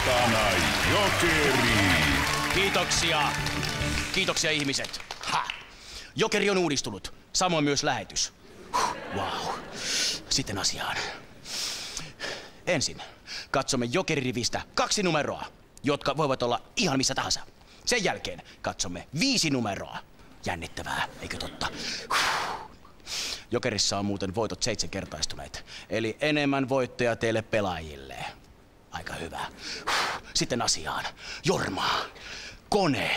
Mukana Jokeri. Kiitoksia. Kiitoksia ihmiset. Ha. Jokeri on uudistunut. Samoin myös lähetys. Wow. Sitten asiaan. Ensin katsomme Jokeririvistä 2 numeroa, jotka voivat olla ihan missä tahansa. Sen jälkeen katsomme 5 numeroa. Jännittävää, eikö totta? Jokerissa on muuten voitot 7-kertaistuneet. Eli enemmän voittoja teille pelaajille. Aika hyvä. Sitten asiaan. Jorma. Kone.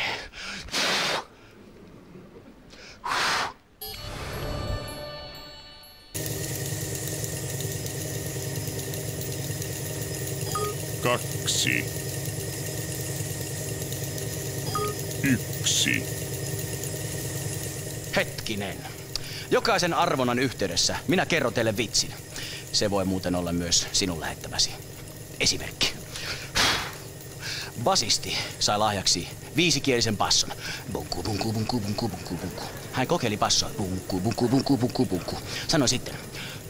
Kaksi. 1. Hetkinen. Jokaisen arvonnan yhteydessä minä kerron teille vitsin. Se voi muuten olla myös sinun lähettämäsi. Esimerkki. Basisti sai lahjaksi 5-kielisen basson. Bunku, bunku, bunku, bunku, bunku, bunku. Hän kokeili bassoa. Bunku, bunku, bunku, bunku, bunku. Sanoi sitten.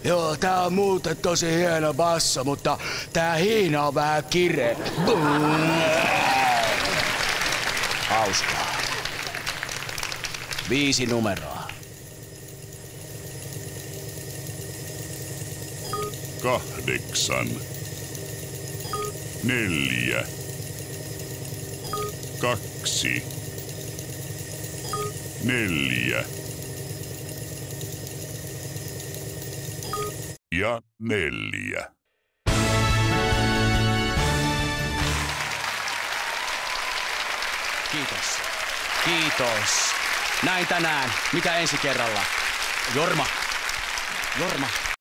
Joo, tää on muuten tosi hieno basso, mutta tää hiina on vähän kireä. Hauskaa. 5 numeroa. 8. 4. 2. 4. Ja 4. Kiitos. Kiitos. Näin tänään. Mitä ensi kerralla? Jorma. Jorma.